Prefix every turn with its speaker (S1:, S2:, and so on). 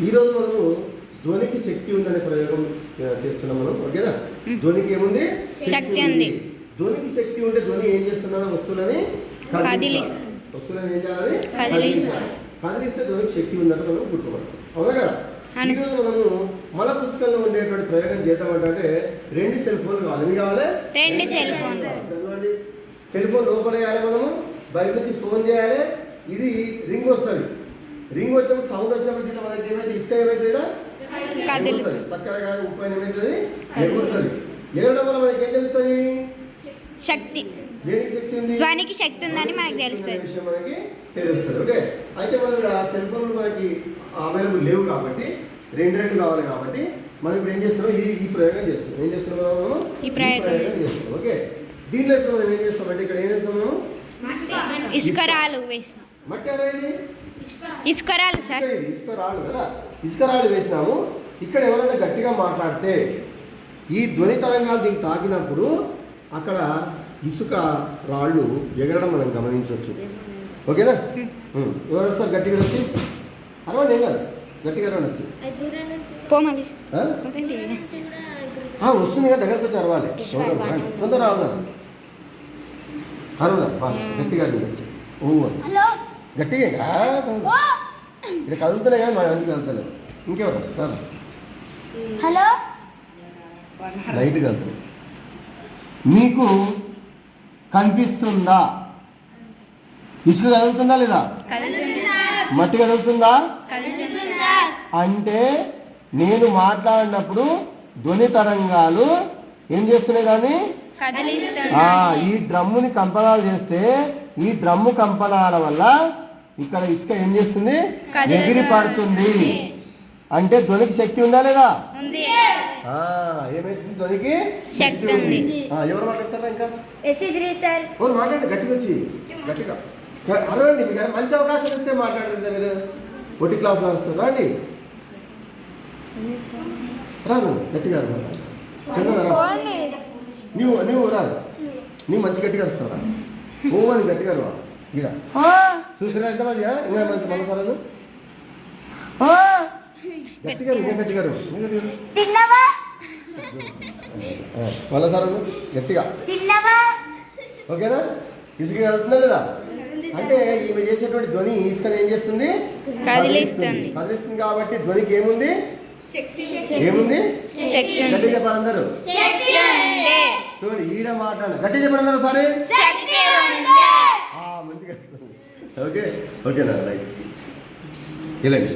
S1: ఈరోజు మనము ధ్వనికి శక్తి ఉందనే ప్రయోగం చేస్తున్నాం మనం. ఓకేనా? ధ్వనికి ఏముంది?
S2: శక్తి ఉంది.
S1: ధ్వనికి శక్తి ఉంటే ధ్వని ఏం చేస్తున్నారో వస్తువులని వస్తువులని ఏం చేయాలి? కదిలిస్తే ధ్వనికి శక్తి ఉందని మనం గుర్తుపడతాం. అవునా కదా? ఈరోజు మనము మన పుస్తకంలో ఉండేటువంటి ప్రయోగం చేద్దామంటే 2 సెల్ ఫోన్లు కావాలి. ఎన్ని కావాలి?
S2: 2 సెల్ ఫోన్లు.
S1: సెల్ ఫోన్ లోపల వేయాలి, మనము బయట నుంచి ఫోన్ చేయాలి. ఇది రింగ్ వస్తుంది. రింగ్ వచ్చినప్పుడు సౌండ్ వచ్చినప్పుడు ఇట్లా మనకి ఏమైతే ఇసుక ఏమైతే చక్కెర కాదు ఉప్పు అయిన ఏమవుతుంది? ఎగురుతుంది. ఎగరడం వల్ల మనకి ఏం తెలుస్తుంది?
S2: శక్తి.
S1: దేనికి శక్తి ఉంది?
S2: ధ్వనికి శక్తి ఉందని మనకి తెలుస్తుంది.
S1: విషయం మనకి తెలుస్తుంది. ఓకే, అయితే మనం ఇక్కడ సెల్ ఫోన్లు మనకి అవైలబుల్ లేవు కాబట్టి 2 కావాలి కాబట్టి మనం ఇప్పుడు ఏం చేస్తున్నాం? ఈ ప్రయోగం చేస్తున్నాం. ఏం చేస్తున్నాం మనం?
S2: ఈ ప్రయోగం
S1: చేస్తున్నాం. ఓకే, దీంట్లో ఇప్పుడు మనం ఏం చేస్తామంటే ఇక్కడ ఏం చేస్తున్నాం? మనం
S2: ఇసుకరాలు వేసినాం.
S1: మట్టి అనేది
S2: ఇసుకరాలు సార్.
S1: ఇసుకరాలు కదా, ఇసుకరాలు వేసినాము. ఇక్కడ ఎవరైనా గట్టిగా మాట్లాడితే ఈ ధ్వని తరంగాలు దీనికి తాకినప్పుడు అక్కడ ఇసుక రాళ్ళు ఎగరడం మనం గమనించవచ్చు. ఓకేనా? ఎవరు వస్తారు గట్టిగా వచ్చి? అరవండి, ఏం కాదు, గట్టిగా అరవండి వచ్చి. వస్తుంది కదా, దగ్గరకు వచ్చి అరవాలి. తొందర రావాలి, అరవాలి గట్టిగా వచ్చి. గట్టిగా ఇక్కడ కదులుతున్నాయి కానీ మా ఇంటికి కదులుతలేవు. ఇంకెవరు సార్?
S2: హలో,
S1: లైట్ కదులుతుంది. మీకు కనిపిస్తుందా? ఇసుక కదులుతుందా లేదా? మట్టి కదులుతుందా? అంటే నేను మాట్లాడినప్పుడు ధ్వని తరంగాలు ఏం చేస్తున్నాయి? కానీ ఈ డ్రమ్ముని కంపనాలు చేస్తే ఈ డ్రమ్ము కంపనాల వల్ల ఇక్కడ ఇసుక ఏం చేస్తుంది? ఎగిరి పడుతుంది. అంటే ధ్వనికి శక్తి ఉందా లేదా? ఏమైతుంది? ధ్వనికి శక్తి ఉంది. ఎవరు మాట్లాడతారా? ఇంకా ఎవరు మాట్లాడండి గట్టిగా వచ్చి, గట్టిగా అరవండి. మీకు మంచి అవకాశం ఇస్తే మాట్లాడండి. మీరు ఒకటి క్లాసులో వస్తారు, రండి. రాదు, గట్టిగా చందరా, నువ్వు రాదు, నువ్వు మంచి గట్టిగా వస్తావా? ఓ అని గట్టిగా రా. ఇక్కడ చూసినా ఎంతమంది? ఇంకా మంచి మనసారాలు గట్టిగా గట్టిగా మనసారాలు గట్టిగా. ఓకేనా? ఇసుక కదులుతుందా లేదా? అంటే ఈమె చేసేటువంటి ధ్వని ఇసుకని ఏం చేస్తుంది? కదిలిస్తుంది. కాబట్టి ధ్వనికి ఏముంది? ఏముంది? గట్టి చెప్పాలి అందరూ. చూడండి, ఈడ మాట్లాడు, గట్టి చెప్పండి అందరూ. సరే, మంచిగా. ఓకే, ఓకేనా? రైట్, ఇలాంటి